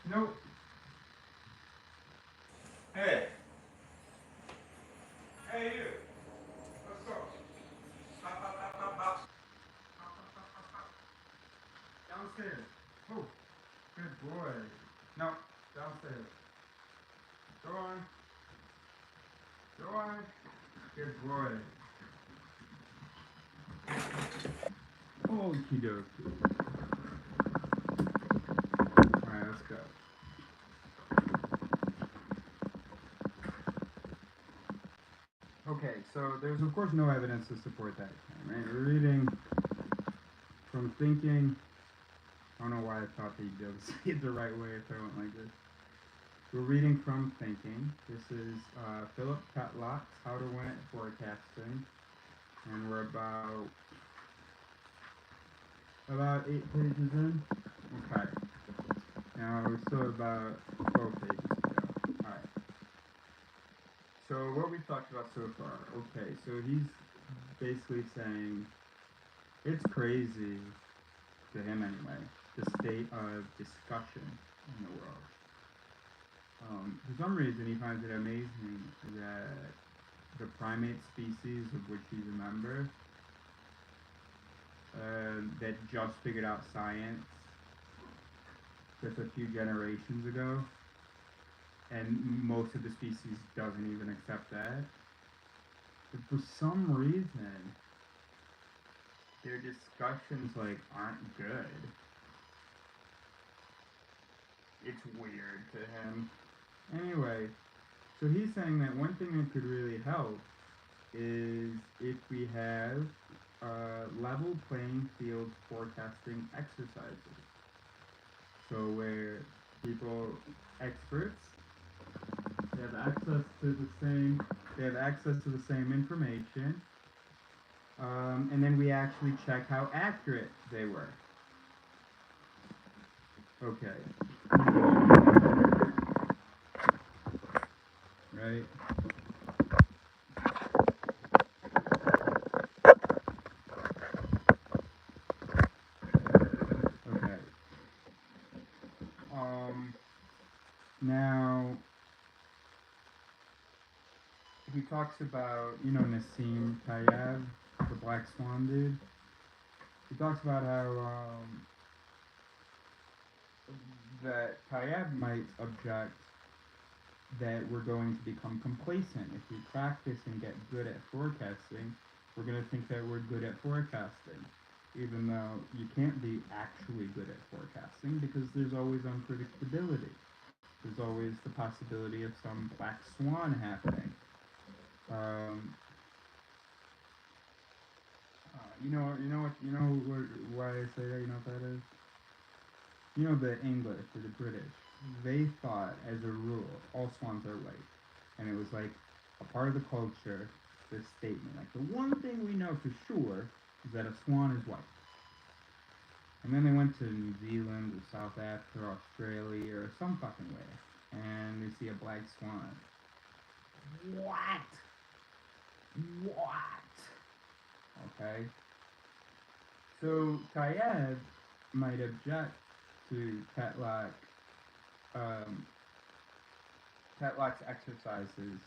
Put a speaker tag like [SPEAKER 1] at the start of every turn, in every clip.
[SPEAKER 1] Nope. Hey. Hey, you. Let's go. Up, up, up, up, up. Downstairs. Oh, good boy. No, downstairs. Go on. Go on. Good boy. Okie dokie. Alright, let's go. Okay, so there's of course no evidence to support that claim, right? We're reading from thinking. I don't know why I thought that you'd be able to say it the right way if I went like this. We're reading from Thinking. This is Philip Tetlock's How to Win at Forecasting, and we're about 8 pages in. Okay. Now we're still about 12 pages to go. All right. So what we've talked about so far. Okay. So he's basically saying it's crazy to him anyway, the state of discussion in the world. For some reason, he finds it amazing that the primate species of which he's a member, that just figured out science just a few generations ago, and most of the species doesn't even accept that. But for some reason, their discussions aren't good. It's weird to him. Anyway, so he's saying that one thing that could really help is if we have level playing field forecasting exercises. So where experts, they have access to the same information, and then we actually check how accurate they were. Okay. Right. Okay. Now he talks about, Nassim Tayeb, the Black Swan dude. He talks about how that Tayeb might object that we're going to become complacent. If we practice and get good at forecasting, we're going to think that we're good at forecasting, even though you can't be actually good at forecasting because there's always unpredictability. There's always the possibility of some black swan happening. Why I say that? You know what that is? The English or the British, they thought, as a rule, all swans are white. And it was like a part of the culture, this statement. Like, the one thing we know for sure is that a swan is white. And then they went to New Zealand or South Africa or Australia or some fucking way. And they see a black swan. What? What? Okay? So Tayeb might object to Tetlock's exercises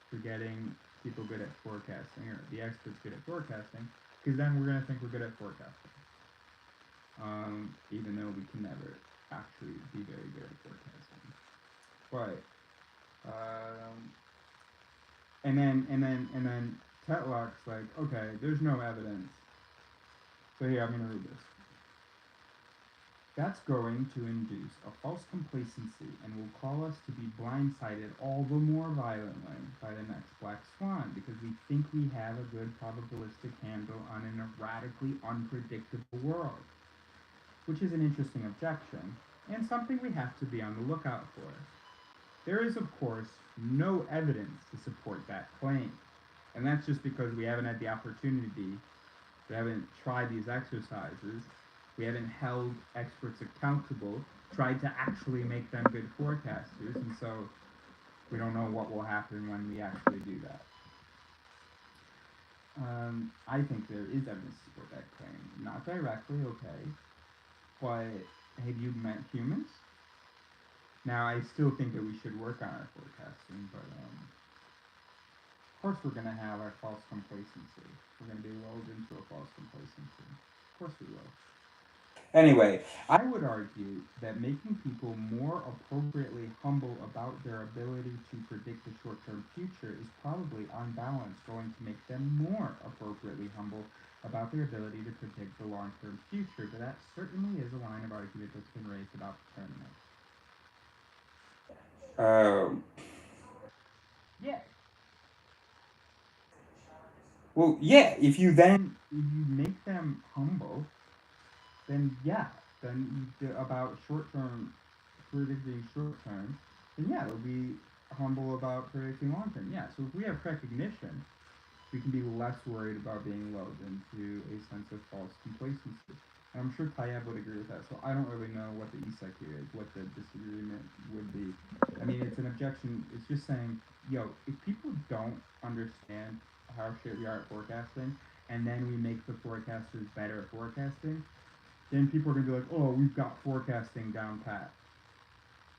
[SPEAKER 1] for getting people good at forecasting, or the experts good at forecasting, because then we're going to think we're good at forecasting. Even though we can never actually be very good at forecasting. But, and then Tetlock's like, okay, there's no evidence. So here, I'm going to read this. That's going to induce a false complacency and will call us to be blindsided all the more violently by the next black swan because we think we have a good probabilistic handle on an erratically unpredictable world. Which is an interesting objection, and something we have to be on the lookout for. There is, of course, no evidence to support that claim, and that's just because we haven't had the opportunity, we haven't tried these exercises, we haven't held experts accountable, tried to actually make them good forecasters, and so we don't know what will happen when we actually do that. I think there is evidence to support that claim. Not directly, okay, but have you met humans? Now, I still think that we should work on our forecasting, but of course we're going to have our false complacency. We're going to be lulled into a false complacency. Of course we will. Anyway, I would argue that making people more appropriately humble about their ability to predict the short-term future is probably, on balance, going to make them more appropriately humble about their ability to predict the long-term future. But that certainly is a line of argument that's been raised about the tournament. Yeah. Well, yeah. If you make them humble, then yeah, then about short term predicting short term, then yeah, they'll be humble about predicting long term. Yeah. So if we have recognition, we can be less worried about being lulled into a sense of false complacency. And I'm sure Tayeb would agree with that. So I don't really know what the ESEC here is, what the disagreement would be. I mean, it's an objection. It's just saying, yo, if people don't understand how shit we are at forecasting, and then we make the forecasters better at forecasting, then people are gonna be like, oh, we've got forecasting down pat.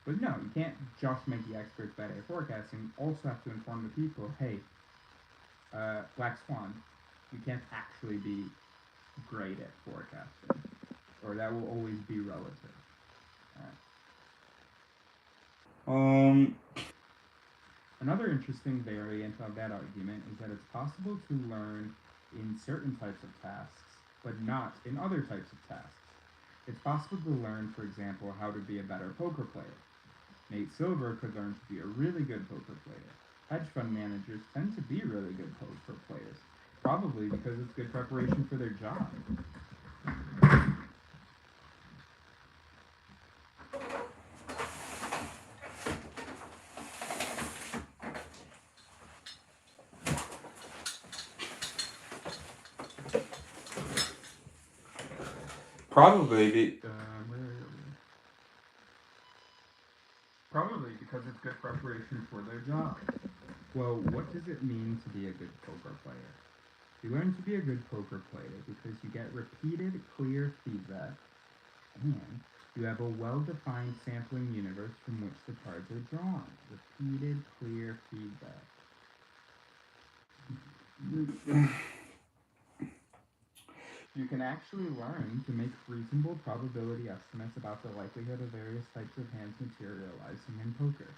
[SPEAKER 1] But no, you can't just make the experts better at forecasting. You also have to inform the people, hey, Black Swan, you can't actually be great at forecasting, or that will always be relative. Another interesting variant of that argument is that it's possible to learn in certain types of tasks, but not in other types of tasks. It's possible to learn, for example, how to be a better poker player. Nate Silver could learn to be a really good poker player. Hedge fund managers tend to be really good poker players, probably because it's good preparation for their job. Probably because it's good preparation for their job. Well, what does it mean to be a good poker player? You learn to be a good poker player because you get repeated, clear feedback, and you have a well-defined sampling universe from which the cards are drawn. Repeated, clear feedback. You can actually learn to make reasonable probability estimates about the likelihood of various types of hands materializing in poker.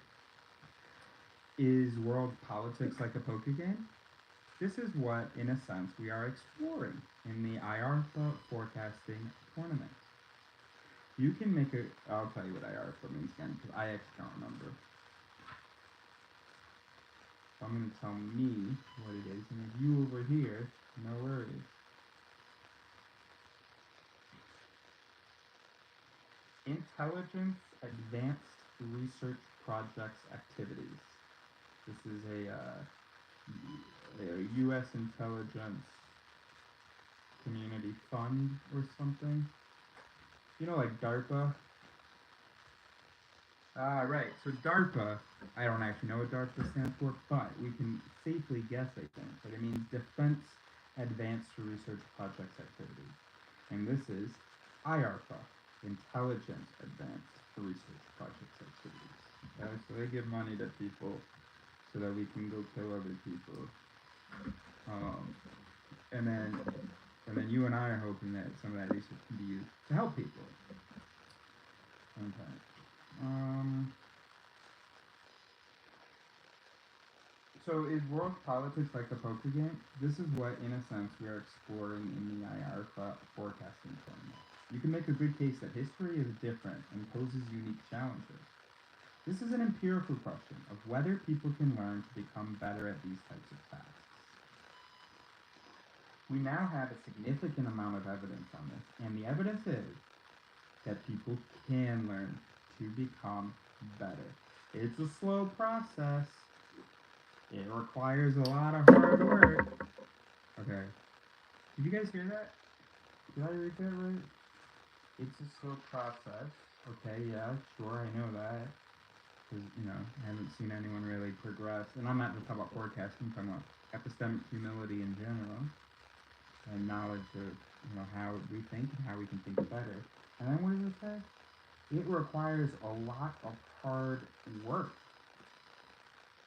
[SPEAKER 1] Is world politics like a poker game? This is what, in a sense, we are exploring in the IARPA forecasting tournament. You can make a... I'll tell you what IARPA means again, because I actually don't remember. So I'm going to tell me what it is, and if you over here, no worries. Intelligence Advanced Research Projects Activities. This is a U.S. intelligence community fund or something. You know, like DARPA. Right. So DARPA, I don't actually know what DARPA stands for, but we can safely guess, I think, that it means Defense Advanced Research Projects Activities. And this is IARPA, Intelligence Advanced Research Projects Activities. Okay? So they give money to people so that we can go kill other people. And then you and I are hoping that some of that research can be used to help people. Okay. So is world politics like a poker game? This is what, in a sense, we are exploring in the IARPA forecasting tournament. You can make a good case that history is different and poses unique challenges. This is an empirical question of whether people can learn to become better at these types of tasks. We now have a significant amount of evidence on this, and the evidence is that people can learn to become better. It's a slow process. It requires a lot of hard work. Okay. Did you guys hear that? Did I read that right? It's a slow process. Okay, yeah, sure, I know that. Because, I haven't seen anyone really progress. And I'm not just talking about forecasting, I'm talking about epistemic humility in general. And knowledge of, how we think and how we can think better. And then what does it say? It requires a lot of hard work.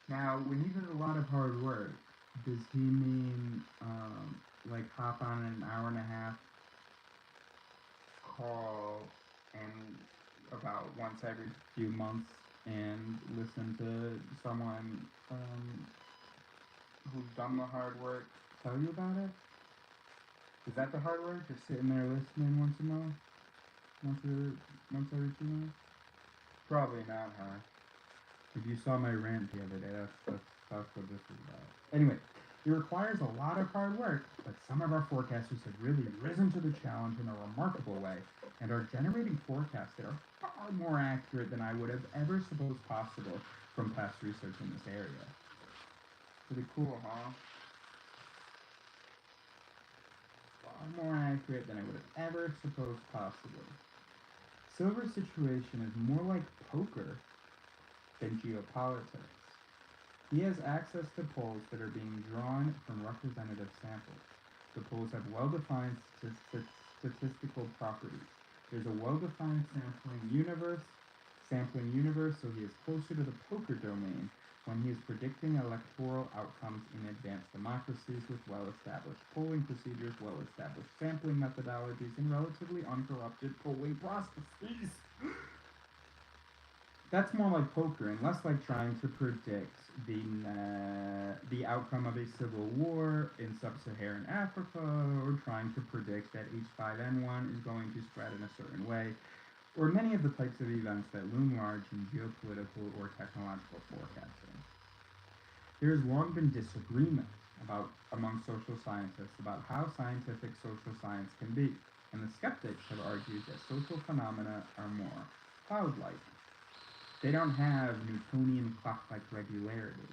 [SPEAKER 1] Now, when he says a lot of hard work, does he mean like hop on an hour and a half call and about once every few months and listen to someone who's done the hard work tell you about it? Is that the hard work? Just sitting there listening once a month? Once every 2 months? Probably not, huh? If you saw my rant the other day, that's what this is about. Anyway, it requires a lot of hard work, but some of our forecasters have really risen to the challenge in a remarkable way and are generating forecasts that are far more accurate than I would have ever supposed possible from past research in this area. Pretty cool, huh? Far more accurate than I would have ever supposed possible. Silver's situation is more like poker than geopolitics. He has access to polls that are being drawn from representative samples. The polls have well-defined statistical properties. There's a well-defined sampling universe, so he is closer to the poker domain when he is predicting electoral outcomes in advanced democracies with well-established polling procedures, well-established sampling methodologies, and relatively uncorrupted polling processes. That's more like poker and less like trying to predict the outcome of a civil war in sub-Saharan Africa, or trying to predict that H5N1 is going to spread in a certain way, or many of the types of events that loom large in geopolitical or technological forecasting. There has long been disagreement among social scientists about how scientific social science can be, and the skeptics have argued that social phenomena are more cloud-like. They don't have Newtonian clock-like regularity.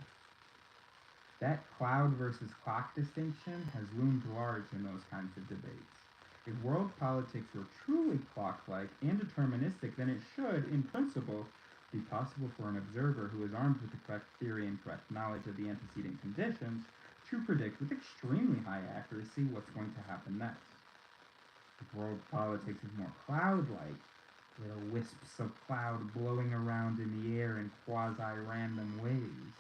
[SPEAKER 1] That cloud versus clock distinction has loomed large in those kinds of debates. If world politics were truly clock-like and deterministic, then it should, in principle, be possible for an observer who is armed with the correct theory and correct knowledge of the antecedent conditions to predict with extremely high accuracy what's going to happen next. If world politics is more cloud-like, little wisps of cloud blowing around in the air in quasi-random ways,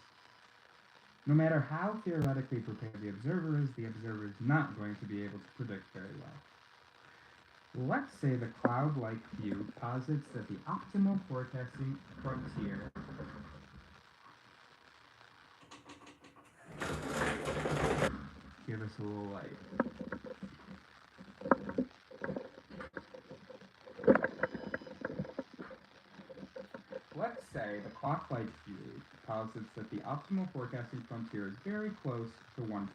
[SPEAKER 1] no matter how theoretically prepared the observer is not going to be able to predict very well. Let's say the cloud-like view posits that the optimal forecasting frontier give us a little light. Let's say the clock-like view posits that the optimal forecasting frontier is very close to 1.0,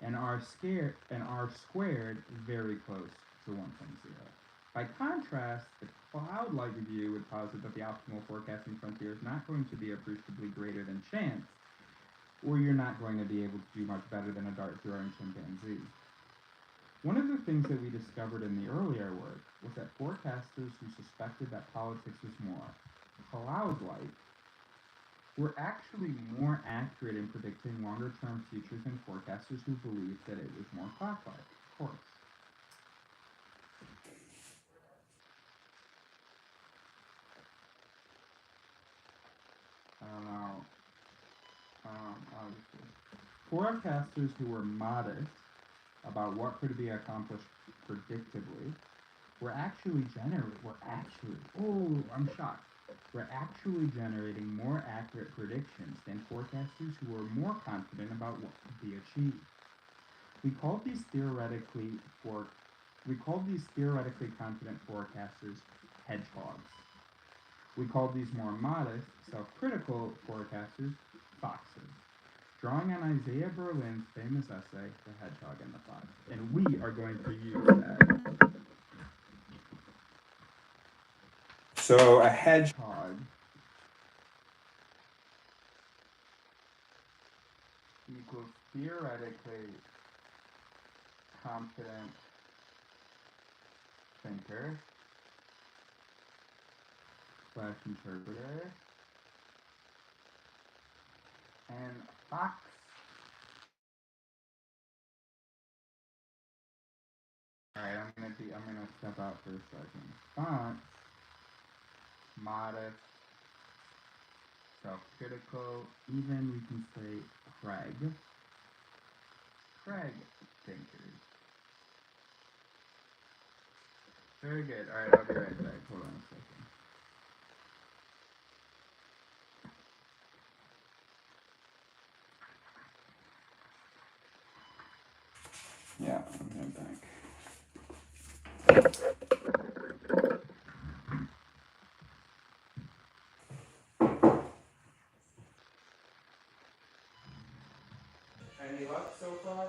[SPEAKER 1] and R squared very close to 1.0. By contrast, the cloud-like view would posit that the optimal forecasting frontier is not going to be appreciably greater than chance, or you're not going to be able to do much better than a dart-throwing chimpanzee. One of the things that we discovered in the earlier work was that forecasters who suspected that politics was more cloud-like were actually more accurate in predicting longer-term futures than forecasters who believed that it was more clock-like, of course. I don't know. Obviously. Forecasters who were modest about what could be accomplished predictably we're actually generating more accurate predictions than forecasters who are more confident about what could be achieved. We called these theoretically confident forecasters hedgehogs. We called these more modest, self-critical forecasters foxes, drawing on Isaiah Berlin's famous essay, The Hedgehog and the Fox. And we are going to use that. So a hedgehog equals theoretically confident thinker / interpreter, and fox Alright, I'm gonna step out for a second. Fonts, modest, self-critical, even we can say Craig thinkers. Very good. Alright, I'll be right back. Hold on a second. Yeah, I'm right back. Any luck so far?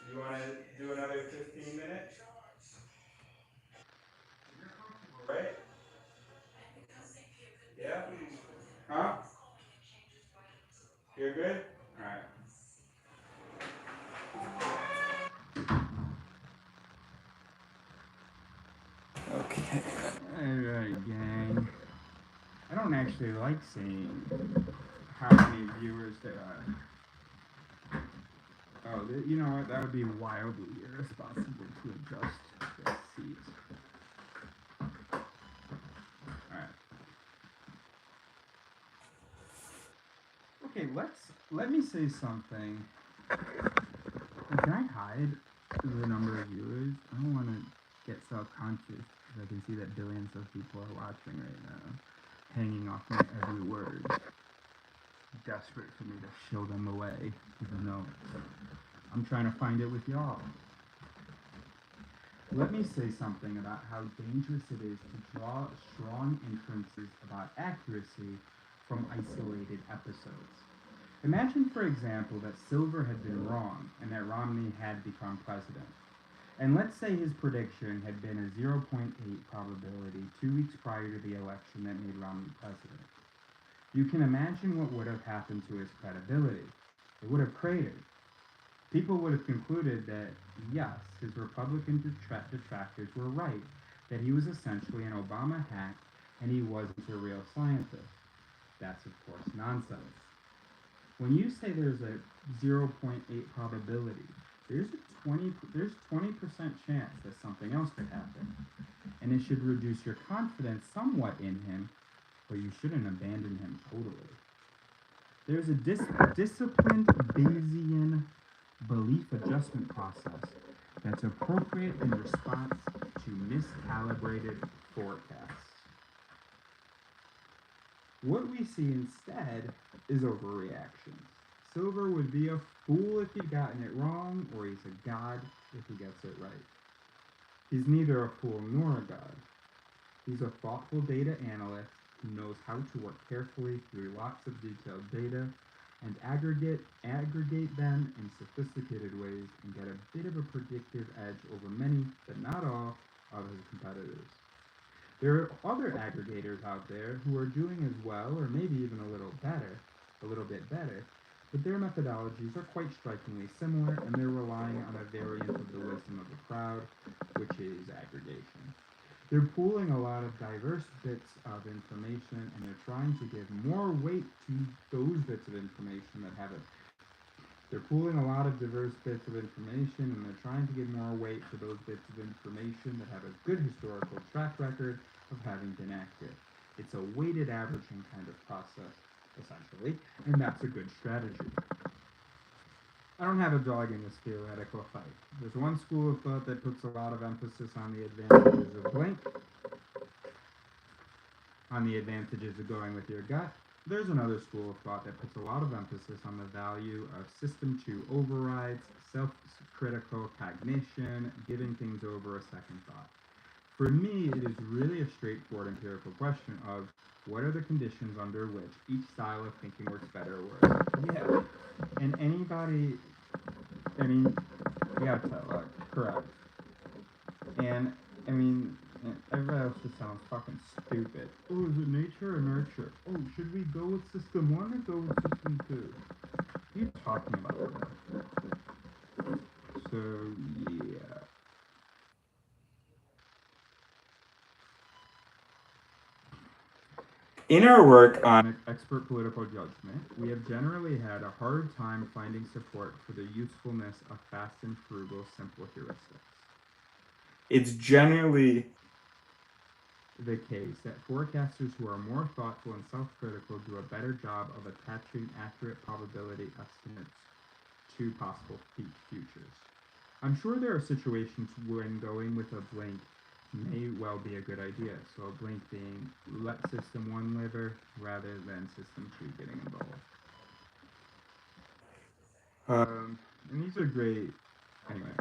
[SPEAKER 1] You want to do another 15 minutes? You're comfortable, right? Yeah? Huh? You're good? Alright. Okay. Alright, gang. I don't actually like seeing how many viewers there are. Oh, you know what? That would be wildly irresponsible to adjust the seat. Alright. Okay, let me say something. Can I hide the number of viewers? I don't want to get self-conscious because I can see that billions of people are watching right now, hanging off my every word, desperate for me to show them the way, even though I'm trying to find it with y'all. Let me say something about how dangerous it is to draw strong inferences about accuracy from isolated episodes. Imagine, for example, that Silver had been wrong and that Romney had become president. And let's say his prediction had been a 0.8 probability 2 weeks prior to the election that made Romney president. You can imagine what would have happened to his credibility. It would have cratered. People would have concluded that, yes, his Republican detractors were right, that he was essentially an Obama hack and he wasn't a real scientist. That's, of course, nonsense. When you say there's a 0.8 probability, there's 20% chance that something else could happen. And it should reduce your confidence somewhat in him, but you shouldn't abandon him totally. There's a disciplined Bayesian belief adjustment process that's appropriate in response to miscalibrated forecasts. What we see instead is overreactions. Silver would be a fool if he'd gotten it wrong, or he's a god if he gets it right. He's neither a fool nor a god. He's a thoughtful data analyst who knows how to work carefully through lots of detailed data and aggregate them in sophisticated ways and get a bit of a predictive edge over many, but not all, of his competitors. There are other aggregators out there who are doing as well, or maybe even a little bit better, but their methodologies are quite strikingly similar, and they're relying on a variant of the wisdom of the crowd, which is aggregation. They're pooling a lot of diverse bits of information, and they're trying to give more weight to those bits of information that have it. They're pooling a lot of diverse bits of information, and they're trying to give more weight to those bits of information that have a good historical track record of having been accurate. It's a weighted averaging kind of process, essentially, and that's a good strategy. I don't have a dog in this theoretical fight. There's one school of thought that puts a lot of emphasis on the advantages of blank, on the advantages of going with your gut. There's another school of thought that puts a lot of emphasis on the value of system 2 overrides, self-critical cognition, giving things over a second thought. For me, it is really a straightforward empirical question of what are the conditions under which each style of thinking works better or worse. Yeah. And anybody, yeah, Tetlock, correct. And, everybody else just sounds fucking stupid. Oh, is it nature or nurture? Oh, should we go with system 1 or go with system 2? What are you talking about? So, yeah. In our work on expert political judgment, we have generally had a hard time finding support for the usefulness of fast and frugal simple heuristics.
[SPEAKER 2] it's generally
[SPEAKER 1] the case that forecasters who are more thoughtful and self-critical do a better job of attaching accurate probability estimates to possible futures. I'm sure there are situations when going with a blink may well be a good idea. So a blink being let system 1 liver rather than system 2 getting involved. And these are great. Anyway,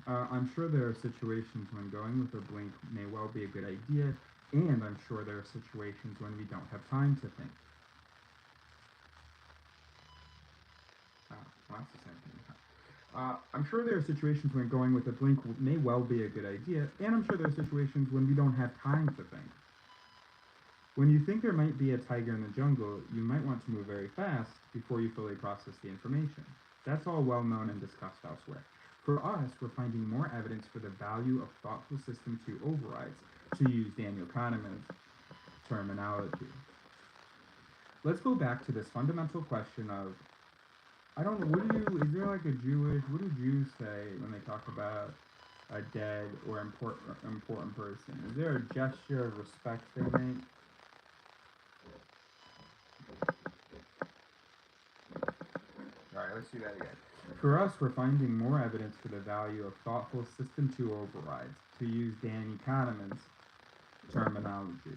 [SPEAKER 1] I'm sure there are situations when going with a blink may well be a good idea, and I'm sure there are situations when we don't have time to think. Well, that's the same thing. I'm sure there are situations when going with a blink may well be a good idea, and I'm sure there are situations when we don't have time to think. When you think there might be a tiger in the jungle, you might want to move very fast before you fully process the information. That's all well known and discussed elsewhere. For us, we're finding more evidence for the value of thoughtful system 2 overrides, to use Daniel Kahneman's terminology. Let's go back to this fundamental question of, I don't know, is there like a what do Jews say when they talk about a dead or important person? Is there a gesture of respect they make? Alright, let's do that again. For us, we're finding more evidence for the value of thoughtful System 2 overrides, to use Danny Kahneman's terminology.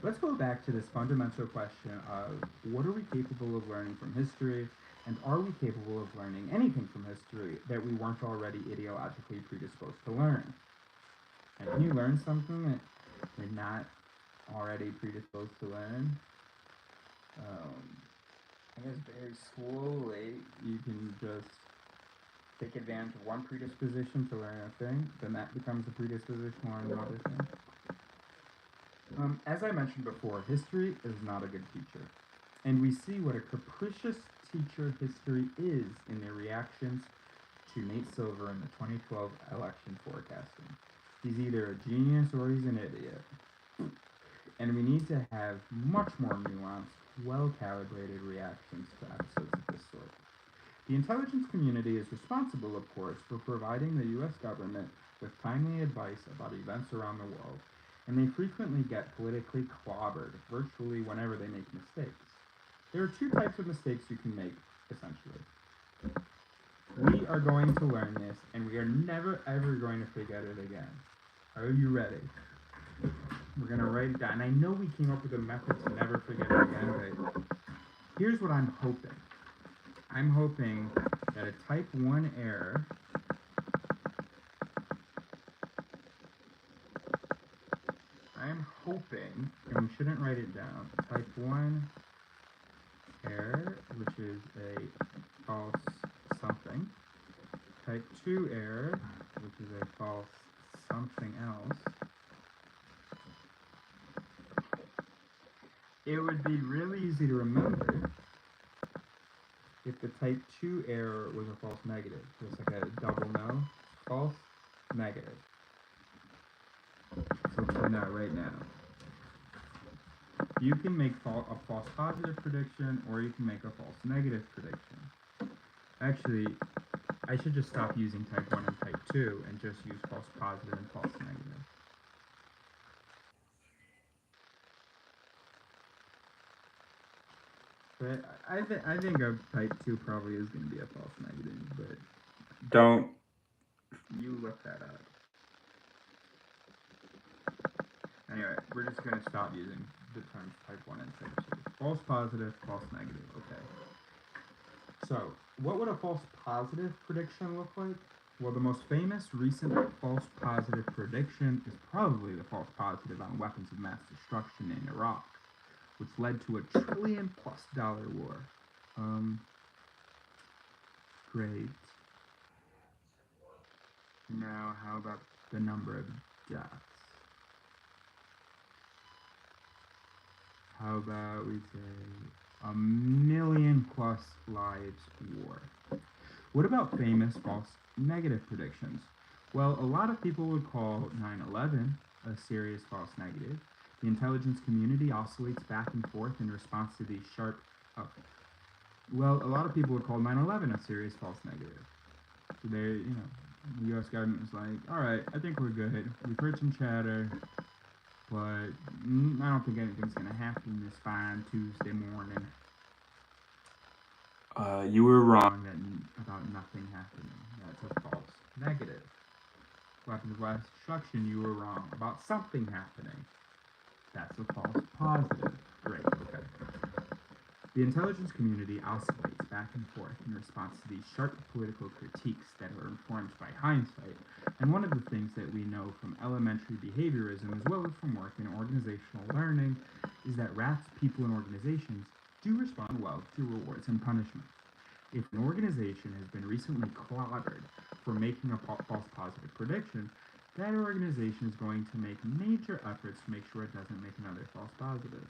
[SPEAKER 1] Let's go back to this fundamental question of, what are we capable of learning from history, and are we capable of learning anything from history that we weren't already ideologically predisposed to learn? And can you learn something that you're not already predisposed to learn? I guess very slowly you can just take advantage of one predisposition to learn a thing, then that becomes a predisposition to learn another thing. As I mentioned before, history is not a good teacher. And we see what a capricious teacher history is in their reactions to Nate Silver in the 2012 election forecasting. He's either a genius or he's an idiot. And we need to have much more nuanced, well-calibrated reactions to episodes of this sort. The intelligence community is responsible, of course, for providing the U.S. government with timely advice about events around the world, and they frequently get politically clobbered virtually whenever they make mistakes. There are two types of mistakes you can make, essentially. We are going to learn this, and we are never ever going to forget it again. Are you ready? We're going to write it down. And I know we came up with a method to never forget it again, but here's what I'm hoping. I'm hoping that a type 1 error and we shouldn't write it down, type 1 error, which is a false something, type 2 error, which is a false something else. It would be really easy to remember if the type 2 error was a false negative. Just like a double no, false, negative. So for now, right now, you can make a false positive prediction, or you can make a false negative prediction. Actually, I should just stop using type 1 and type 2 and just use false positive and false negative. But I think a type 2 probably is going to be a false negative, but
[SPEAKER 2] don't.
[SPEAKER 1] You look that up. Anyway, we're just going to stop using the terms type 1 and type 2. False positive, false negative, okay. So, what would a false positive prediction look like? Well, the most famous recent false positive prediction is probably the false positive on weapons of mass destruction in Iraq, which led to a $1 trillion+ war. Great. Now, how about the number of deaths? How about we say 1 million+ lives war? What about famous false negative predictions? Well, a lot of people would call 9/11 a serious false negative. The intelligence community oscillates back and forth in response to these sharp... Well, a lot of people would call 9/11 a serious false negative. So the U.S. government was like, all right, I think we're good. We've heard some chatter, but I don't think anything's going to happen this fine Tuesday morning.
[SPEAKER 2] You were wrong.
[SPEAKER 1] About nothing happening. That's a false negative. Weapons of mass destruction, you were wrong. About something happening. That's a false positive. Great, okay. The intelligence community oscillates back and forth in response to these sharp political critiques that are informed by hindsight. And one of the things that we know from elementary behaviorism as well as from work in organizational learning is that rats, people, and organizations do respond well to rewards and punishments. If an organization has been recently clobbered for making a false positive prediction, that organization is going to make major efforts to make sure it doesn't make another false positive.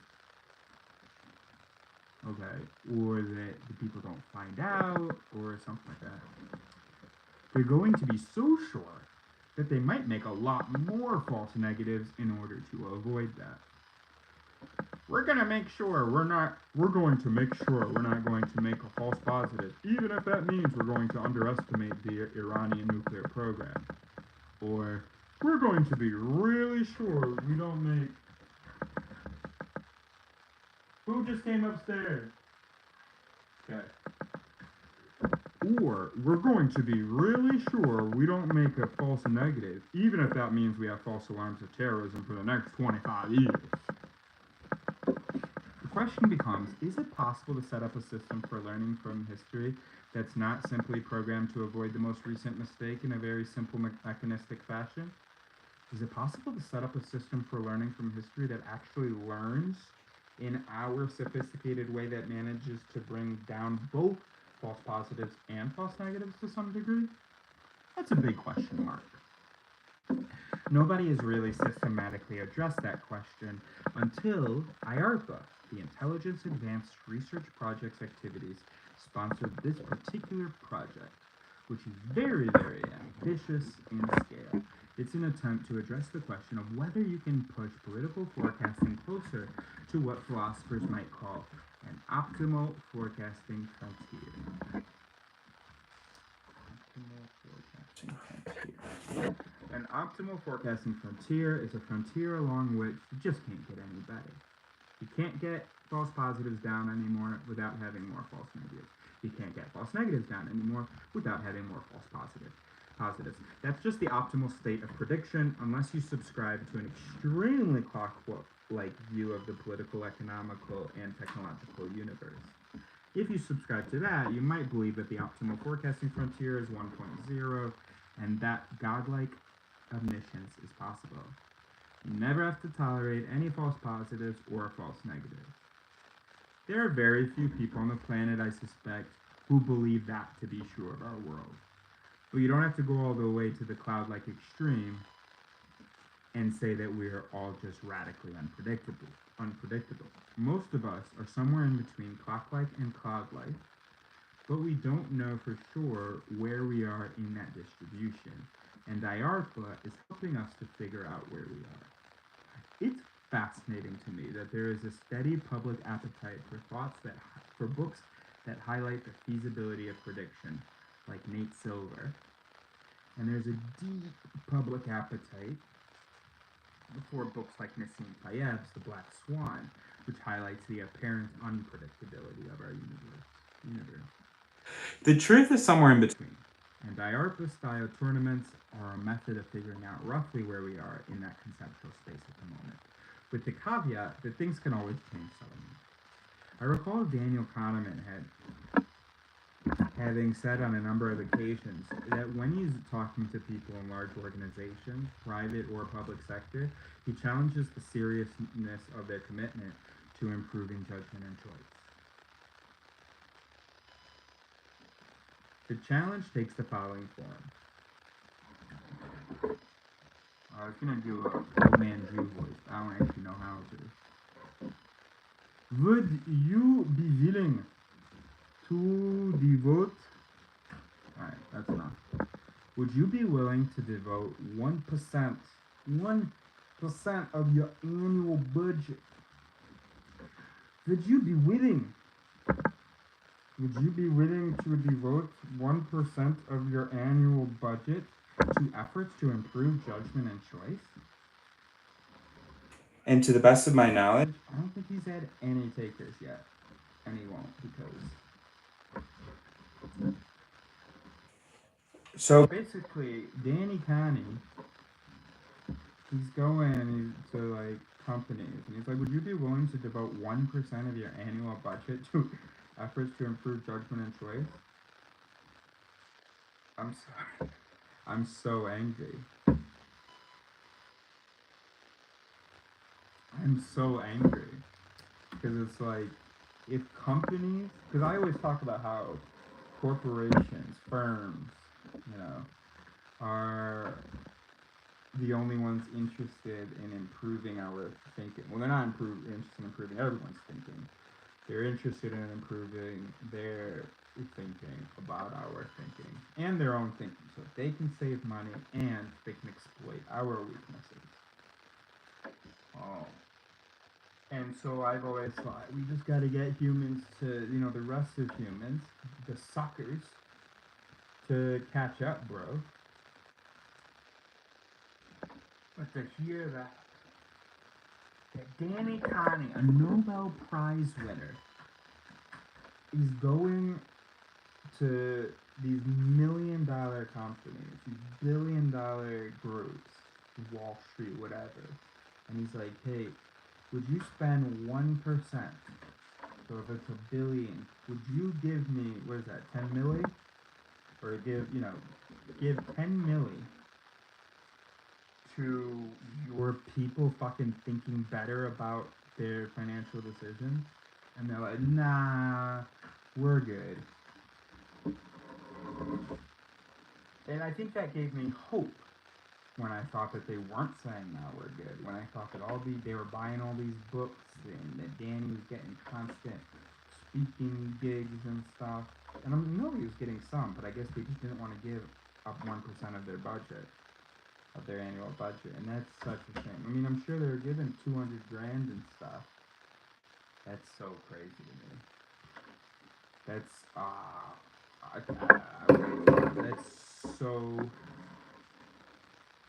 [SPEAKER 1] Okay, or that the people don't find out, or something like that. They're going to be so sure that they might make a lot more false negatives in order to avoid that. We're going to make sure we're not going to make a false positive, even if that means we're going to underestimate the Iranian nuclear program. Or we're going to be really sure we don't make... Who just came upstairs? Okay. Or we're going to be really sure we don't make a false negative, even if that means we have false alarms of terrorism for the next 25 years. The question becomes, is it possible to set up a system for learning from history that's not simply programmed to avoid the most recent mistake in a very simple mechanistic fashion? Is it possible to set up a system for learning from history that actually learns in our sophisticated way that manages to bring down both false positives and false negatives to some degree? That's a big question mark. Nobody has really systematically addressed that question until IARPA, the Intelligence Advanced Research Projects Activities, sponsored this particular project, which is very, very ambitious in scale. It's an attempt to address the question of whether you can push political forecasting closer to what philosophers might call an optimal forecasting frontier. An optimal forecasting frontier is a frontier along which you just can't get any better. You can't get false positives down anymore without having more false negatives. You can't get false negatives down anymore without having more false positives. That's just the optimal state of prediction unless you subscribe to an extremely clockwork-like view of the political, economical, and technological universe. If you subscribe to that, you might believe that the optimal forecasting frontier is 1.0 and that godlike omniscience is possible. You never have to tolerate any false positives or false negatives. There are very few people on the planet, I suspect, who believe that to be true of our world. But you don't have to go all the way to the cloud-like extreme and say that we are all just radically unpredictable. Most of us are somewhere in between clock-like and cloud-like, but we don't know for sure where we are in that distribution, and IARPA is helping us to figure out where we are. It's fascinating to me that there is a steady public appetite for books that highlight the feasibility of prediction, like Nate Silver, and there's a deep public appetite for books like Nassim Tayeb's The Black Swan, which highlights the apparent unpredictability of our universe.
[SPEAKER 2] The truth is somewhere in between.
[SPEAKER 1] And IARPA-style tournaments are a method of figuring out roughly where we are in that conceptual space at the moment, with the caveat that things can always change suddenly. I recall Daniel Kahneman having said on a number of occasions that when he's talking to people in large organizations, private or public sector, he challenges the seriousness of their commitment to improving judgment and choice. The challenge takes the following form. I was going to do a old man Jew voice, but I don't actually know how to. Would you be willing to devote... Alright, that's enough. Would you be willing to devote 1% of your annual budget? Would you be willing to devote 1% of your annual budget to efforts to improve judgment and choice.
[SPEAKER 2] And to the best of my knowledge,
[SPEAKER 1] I don't think he's had any takers yet, and he won't because.
[SPEAKER 2] so
[SPEAKER 1] Basically, Danny Connie, he's going to like companies, and he's like, "Would you be willing to devote 1% of your annual budget to efforts to improve judgment and choice?" I'm sorry. I'm so angry. I'm so angry because it's like if companies, because I always talk about how corporations, firms, you know, are the only ones interested in improving our thinking. Well, they're not interested in improving everyone's thinking. They're interested in improving their thinking about our thinking and their own thinking, so they can save money and they can exploit our weaknesses. Oh. And so I've always thought we just got to get humans to, the rest of humans, the suckers, to catch up, bro. But to hear that Danny Connie, a Nobel Prize winner, is going to these $1 million companies, these $1 billion groups, Wall Street, whatever, and he's like, hey, would you spend 1%? So if it's a billion, would you give me, what is that, 10 milli? Or give 10 milli to your people fucking thinking better about their financial decisions? And they're like, nah, we're good. And I think that gave me hope when I thought that they weren't saying now we're good. When I thought that they were buying all these books and that Danny was getting constant speaking gigs and stuff. And I know he was getting some, but I guess they just didn't want to give up 1% of their budget, of their annual budget, and that's such a shame. I mean, I'm sure they're given 200 grand and stuff. That's so crazy to me. That's that's so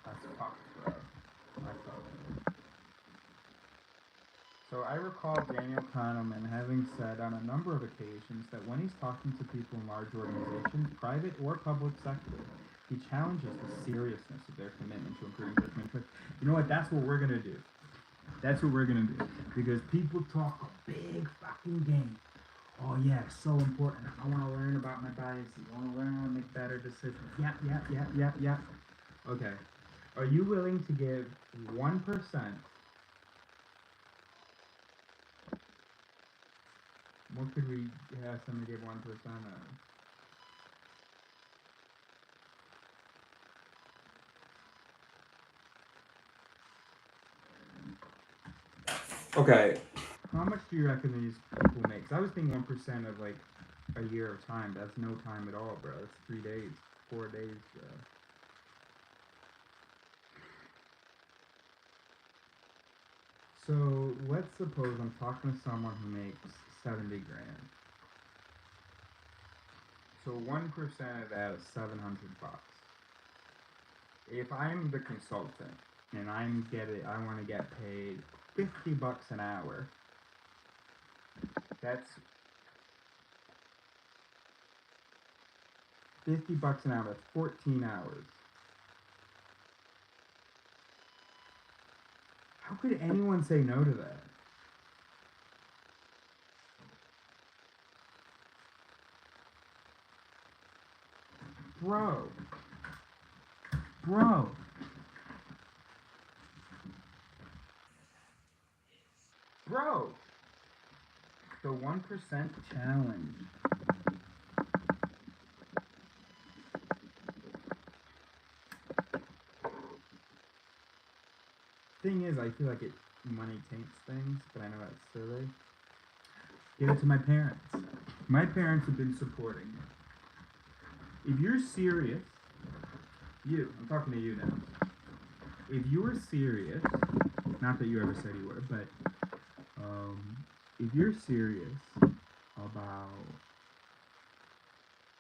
[SPEAKER 1] that's fucked, bro. That's fucked. So I recall Daniel Kahneman having said on a number of occasions that when he's talking to people in large organizations, private or public sector, he challenges the seriousness of their commitment to improving judgment. But you know what? That's what we're gonna do. That's what we're gonna do. Because people talk a big fucking game. Oh yeah, so important. I want to learn about my biases. I want to learn how to make better decisions. Yeah. Okay. Are you willing to give 1%? What could we have someone give 1% of?
[SPEAKER 2] okay.
[SPEAKER 1] How much do you reckon these people make? 'Cause I was thinking 1% of like a year of time. That's no time at all, bro. That's 3 days, 4 days, bro. So let's suppose I'm talking to someone who makes 70 grand. So 1% of that is $700. If I'm the consultant and I want to get paid $50 an hour. That's $50 an hour. That's 14 hours. How could anyone say no to that? Bro. Bro. Bro. The 1% challenge. Thing is, I feel like money taints things, but I know that's silly. Give it to my parents. My parents have been supporting me. If you're serious, I'm talking to you now. If you were serious, not that you ever said you were, but if you're serious about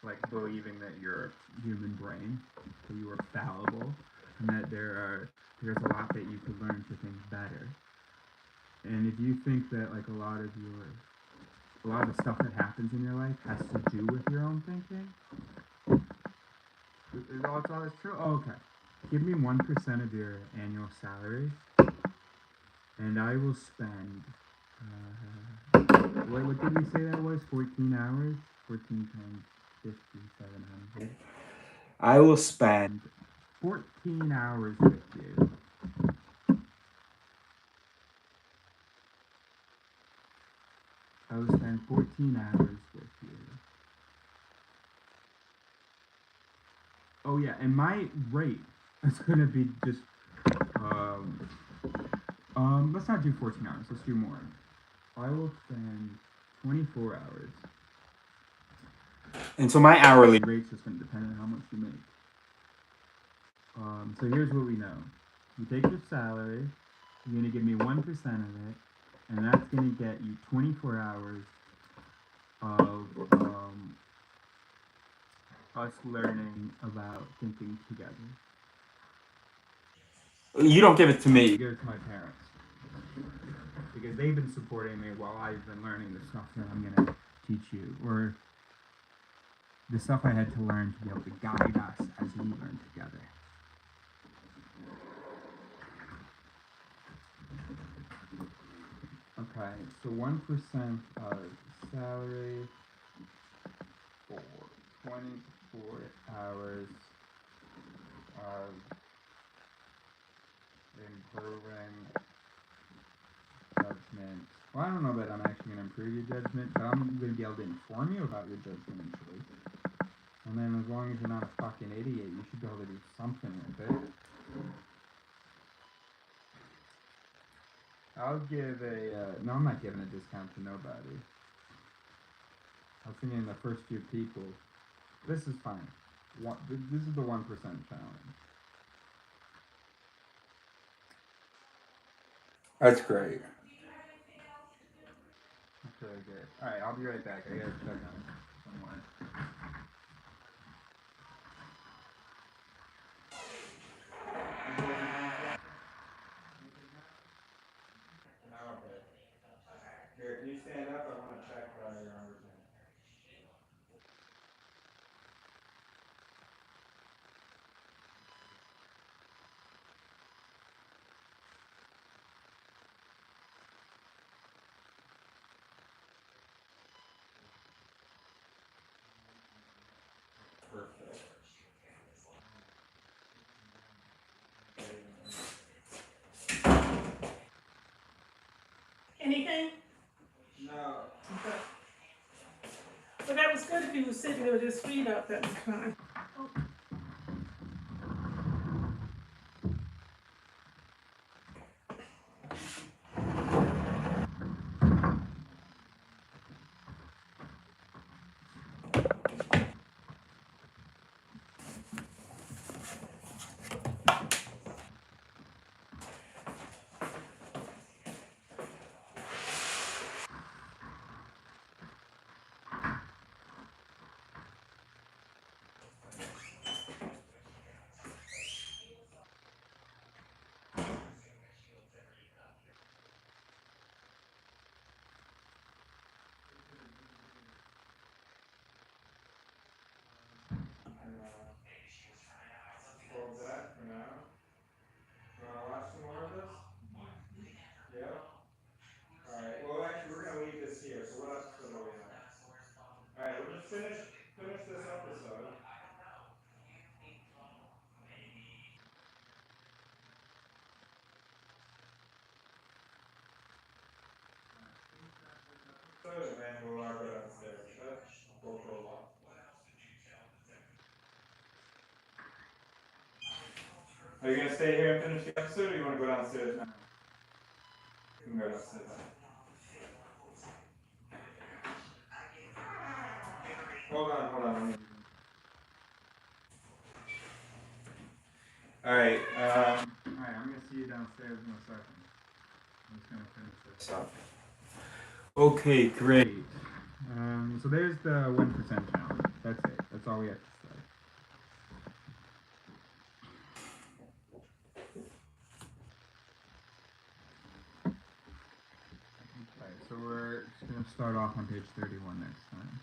[SPEAKER 1] like believing that you're a human brain, that you are fallible, and that there's a lot that you could learn to think better. And if you think that like a lot of the stuff that happens in your life has to do with your own thinking, is all it's true? Oh, okay. Give me 1% of your annual salary, and I will spend. What did we say that was? 14 hours? 14 times 5,700. I will spend 14 hours with you. I will spend 14 hours with you. Oh yeah, and my rate is gonna be just let's not do 14 hours, let's do more. I will spend 24 hours. And so my hourly rate's just gonna depend on how much you make. So here's what we know. You take your salary, you're gonna give me 1% of it, and that's gonna get you 24 hours of us learning about thinking together. You don't give it to me. You give it to my parents. Because they've been supporting me while I've been learning the stuff that I'm gonna teach you, or the stuff I had to learn to be able to guide us as we learn together. Okay, so 1% of salary for 24 hours of improving judgment. Well, I don't know that I'm actually going to improve your judgment, but I'm going to be able to inform you about your judgment and choice. And then as long as you're not a fucking idiot, you should be able to do something with it. I'll give no, I'm not giving a discount to nobody. I was thinking the first few people. This is fine. This is the 1% challenge. That's great. That's really good. Alright, I'll be right back. I gotta check on someone. Okay. Here, can you stand up? I want to check your understanding. Perfect.
[SPEAKER 3] Anything?
[SPEAKER 1] No.
[SPEAKER 3] Okay. But that was good if he was sitting there with his feet up, that was fine.
[SPEAKER 1] Hold that for now. You want to watch some more of this? Yeah? Alright, well actually we're going to leave this here, so what episode are we on? Alright, we'll just finish this episode. And then we'll go downstairs, okay? Go for a walk. Are you going to stay here and finish the episode, or you want to go downstairs now? You can go downstairs now. Hold on. Alright, I'm going to see you downstairs in a second. I'm just going to finish this up. Okay, great. So there's the 1% challenge. That's it. That's all we have to say. Okay, so we're just going to start off on page 31 next time.